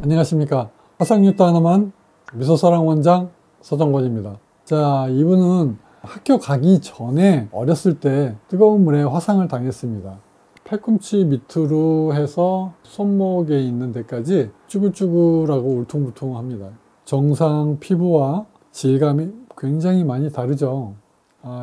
안녕하십니까. 화상뉴트 하나만 미소사랑 원장 서정권입니다. 자, 이분은 학교 가기 전에 어렸을 때 뜨거운 물에 화상을 당했습니다. 팔꿈치 밑으로 해서 손목에 있는 데까지 쭈글쭈글하고 울퉁불퉁합니다. 정상 피부와 질감이 굉장히 많이 다르죠.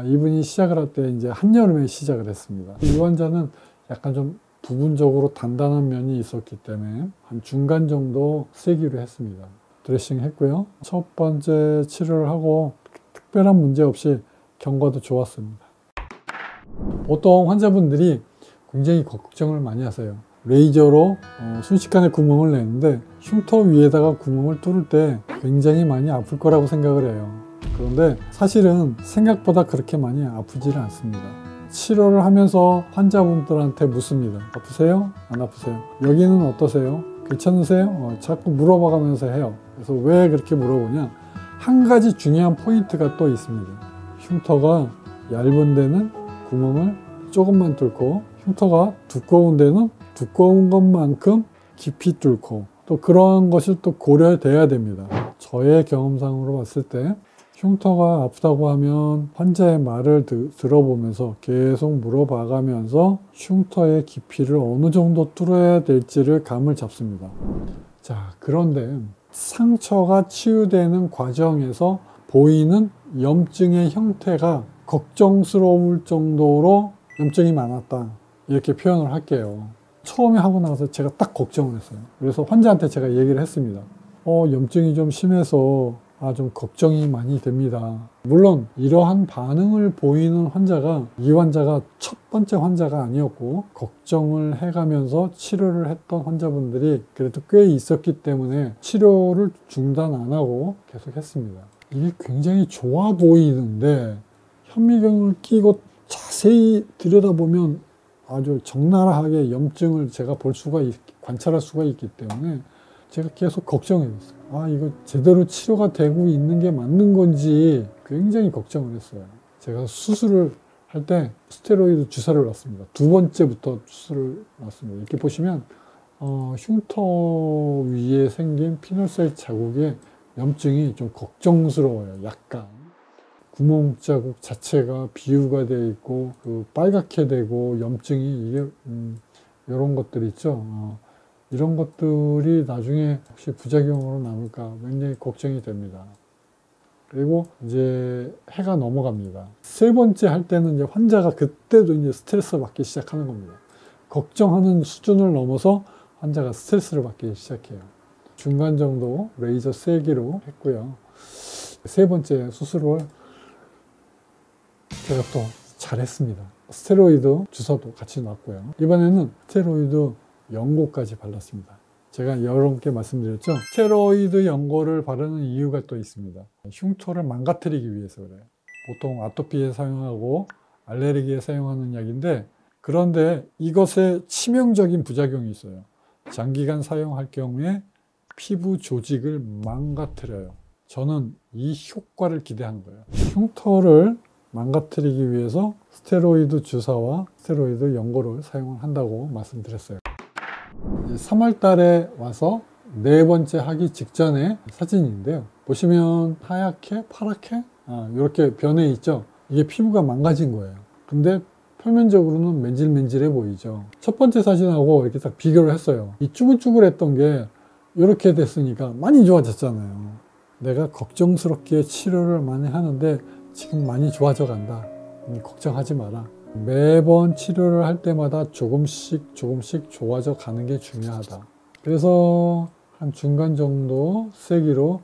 이분이 시작을 할 때 이제 한여름에 시작을 했습니다. 이 환자는 약간 좀 부분적으로 단단한 면이 있었기 때문에 한 중간 정도 세기로 했습니다. 드레싱 했고요. 첫 번째 치료를 하고 특별한 문제 없이 경과도 좋았습니다. 보통 환자분들이 굉장히 걱정을 많이 하세요. 레이저로 순식간에 구멍을 내는데 흉터 위에다가 구멍을 뚫을 때 굉장히 많이 아플 거라고 생각을 해요. 그런데 사실은 생각보다 그렇게 많이 아프지는 않습니다. 치료를 하면서 환자분들한테 묻습니다. 아프세요? 안 아프세요? 여기는 어떠세요? 괜찮으세요? 자꾸 물어봐가면서 해요. 그래서 왜 그렇게 물어보냐? 한 가지 중요한 포인트가 또 있습니다. 흉터가 얇은 데는 구멍을 조금만 뚫고, 흉터가 두꺼운 데는 두꺼운 것만큼 깊이 뚫고, 또 그러한 것이 또 고려돼야 됩니다. 저의 경험상으로 봤을 때 흉터가 아프다고 하면 환자의 말을 들어보면서 계속 물어봐가면서 흉터의 깊이를 어느 정도 뚫어야 될지를 감을 잡습니다. 자, 그런데 상처가 치유되는 과정에서 보이는 염증의 형태가 걱정스러울 정도로 염증이 많았다, 이렇게 표현을 할게요. 처음에 하고 나서 제가 딱 걱정을 했어요. 그래서 환자한테 제가 얘기를 했습니다. 염증이 좀 심해서 좀 걱정이 많이 됩니다. 물론 이러한 반응을 보이는 환자가 이 환자가 첫 번째 환자가 아니었고, 걱정을 해가면서 치료를 했던 환자분들이 그래도 꽤 있었기 때문에 치료를 중단 안 하고 계속 했습니다. 이게 굉장히 좋아 보이는데 현미경을 끼고 자세히 들여다보면 아주 적나라하게 염증을 제가 관찰할 수가 있기 때문에 제가 계속 걱정이 됐어요. 이거 제대로 치료가 되고 있는 게 맞는 건지 굉장히 걱정을 했어요. 제가 수술을 할 때 스테로이드 주사를 놨습니다. 두 번째부터 수술을 놨습니다. 이렇게 보시면 흉터 위에 생긴 피널셀 자국의 염증이 좀 걱정스러워요. 약간 구멍 자국 자체가 비유가 되어 있고 빨갛게 되고 염증이 이게 이런 것들 있죠. 이런 것들이 나중에 혹시 부작용으로 남을까 굉장히 걱정이 됩니다. 그리고 이제 해가 넘어갑니다. 세 번째 할 때는 이제 환자가 그때도 이제 스트레스 받기 시작하는 겁니다. 걱정하는 수준을 넘어서 환자가 스트레스를 받기 시작해요. 중간 정도 레이저 세기로 했고요. 세 번째 수술을 제가 또 잘했습니다. 스테로이드 주사도 같이 놨고요. 이번에는 스테로이드 연고까지 발랐습니다. 제가 여러분께 말씀드렸죠. 스테로이드 연고를 바르는 이유가 또 있습니다. 흉터를 망가뜨리기 위해서 그래요. 보통 아토피에 사용하고 알레르기에 사용하는 약인데, 그런데 이것에 치명적인 부작용이 있어요. 장기간 사용할 경우에 피부 조직을 망가뜨려요. 저는 이 효과를 기대한 거예요. 흉터를 망가뜨리기 위해서 스테로이드 주사와 스테로이드 연고를 사용을 한다고 말씀드렸어요. 3월 달에 와서 네 번째 하기 직전의 사진인데요. 보시면 하얗게 파랗게 이렇게 변해 있죠. 이게 피부가 망가진 거예요. 근데 표면적으로는 맨질맨질해 보이죠. 첫 번째 사진하고 이렇게 딱 비교를 했어요. 이 쭈글쭈글했던 게 이렇게 됐으니까 많이 좋아졌잖아요. 내가 걱정스럽게 치료를 많이 하는데 지금 많이 좋아져 간다. 걱정하지 마라. 매번 치료를 할 때마다 조금씩 좋아져 가는 게 중요하다. 그래서 한 중간 정도 세기로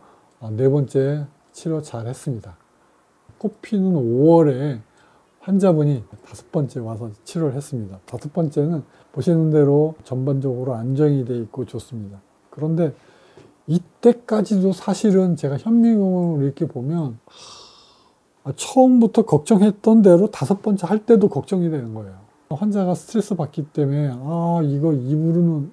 네 번째 치료 잘 했습니다. 꽃피는 5월에 환자분이 5번째 와서 치료를 했습니다. 5번째는 보시는 대로 전반적으로 안정이 돼 있고 좋습니다. 그런데 이때까지도 사실은 제가 현미경을 이렇게 보면 처음부터 걱정했던 대로 5번째 할 때도 걱정이 되는 거예요. 환자가 스트레스 받기 때문에 이거 입으로는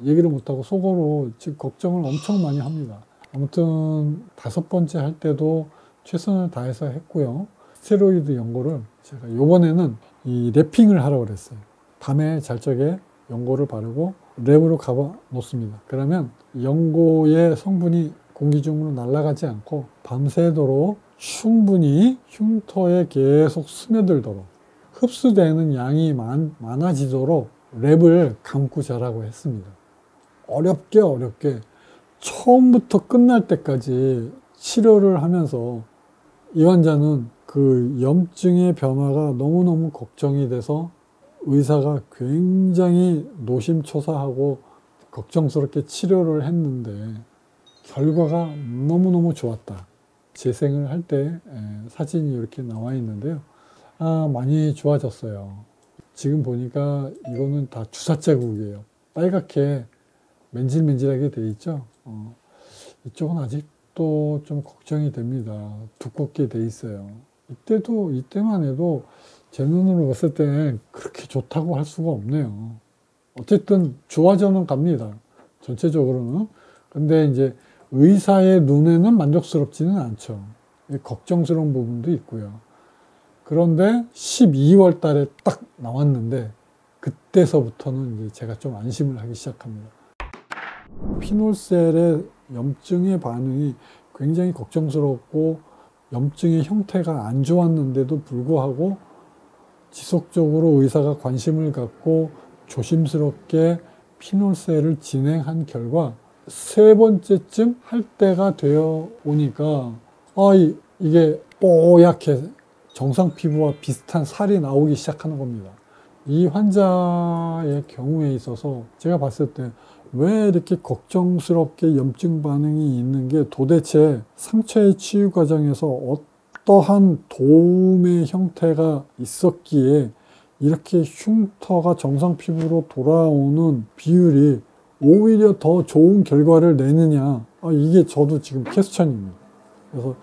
얘기를 못하고 속으로 지금 걱정을 엄청 많이 합니다. 아무튼 5번째 할 때도 최선을 다해서 했고요. 스테로이드 연고를 제가 이번에는 이 랩핑을 하라고 그랬어요. 밤에 잘 적에 연고를 바르고 랩으로 가봐 놓습니다. 그러면 연고의 성분이 공기 중으로 날아가지 않고 밤새도록 충분히 흉터에 계속 스며들도록 흡수되는 양이 많아지도록 랩을 감고 자라고 했습니다. 어렵게 처음부터 끝날 때까지 치료를 하면서 이 환자는 그 염증의 변화가 너무너무 걱정이 돼서 의사가 굉장히 노심초사하고 걱정스럽게 치료를 했는데 결과가 너무너무 좋았다. 재생을 할 때 사진이 이렇게 나와 있는데요. 많이 좋아졌어요. 지금 보니까 이거는 다 주사 자국이에요. 빨갛게 맨질맨질하게 돼 있죠. 이쪽은 아직도 좀 걱정이 됩니다. 두껍게 돼 있어요. 이때만 해도 제 눈으로 봤을 때 그렇게 좋다고 할 수가 없네요. 어쨌든 좋아져는 갑니다. 전체적으로는. 근데 이제 의사의 눈에는 만족스럽지는 않죠. 걱정스러운 부분도 있고요. 그런데 12월 달에 딱 나왔는데 그때서부터는 이제 제가 좀 안심을 하기 시작합니다. 피놀셀의 염증의 반응이 굉장히 걱정스럽고 염증의 형태가 안 좋았는데도 불구하고 지속적으로 의사가 관심을 갖고 조심스럽게 피놀셀을 진행한 결과 세 번째쯤 할 때가 되어 오니까 이게 뽀얗게 정상 피부와 비슷한 살이 나오기 시작하는 겁니다. 이 환자의 경우에 있어서 제가 봤을 때 왜 이렇게 걱정스럽게 염증 반응이 있는 게 도대체 상처의 치유 과정에서 어떠한 도움의 형태가 있었기에 이렇게 흉터가 정상 피부로 돌아오는 비율이 오히려 더 좋은 결과를 내느냐, 이게 저도 지금 퀘스천입니다. 그래서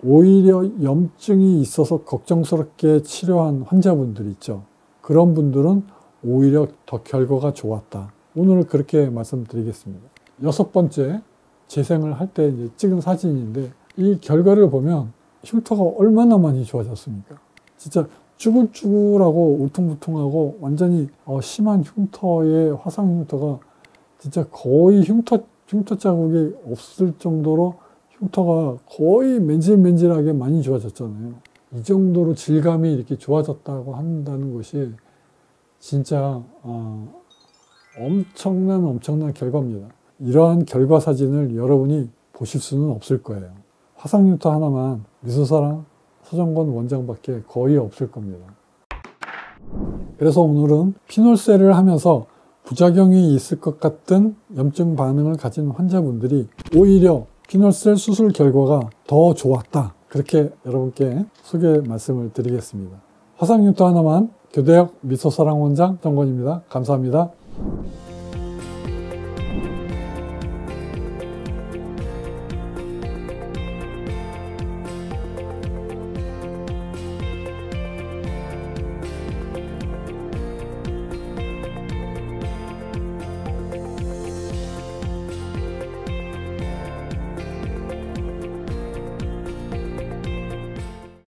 오히려 염증이 있어서 걱정스럽게 치료한 환자분들 있죠. 그런 분들은 오히려 더 결과가 좋았다. 오늘 그렇게 말씀드리겠습니다. 6번째 재생을 할 때 찍은 사진인데 이 결과를 보면 흉터가 얼마나 많이 좋아졌습니까? 진짜 쭈글쭈글하고 울퉁불퉁하고 완전히 심한 흉터의 화상 흉터가 진짜 거의 흉터 자국이 없을 정도로 흉터가 거의 맨질맨질하게 많이 좋아졌잖아요. 이 정도로 질감이 이렇게 좋아졌다고 한다는 것이 진짜 엄청난 결과입니다. 이러한 결과 사진을 여러분이 보실 수는 없을 거예요. 화상 흉터 하나만 미소사랑 서정권 원장밖에 거의 없을 겁니다. 그래서 오늘은 피놀셀을 하면서 부작용이 있을 것 같은 염증 반응을 가진 환자분들이 오히려 피놀셀 수술 결과가 더 좋았다. 그렇게 여러분께 소개 말씀을 드리겠습니다. 화상 흉터 하나만 교대역 미소사랑 원장 정권입니다. 감사합니다.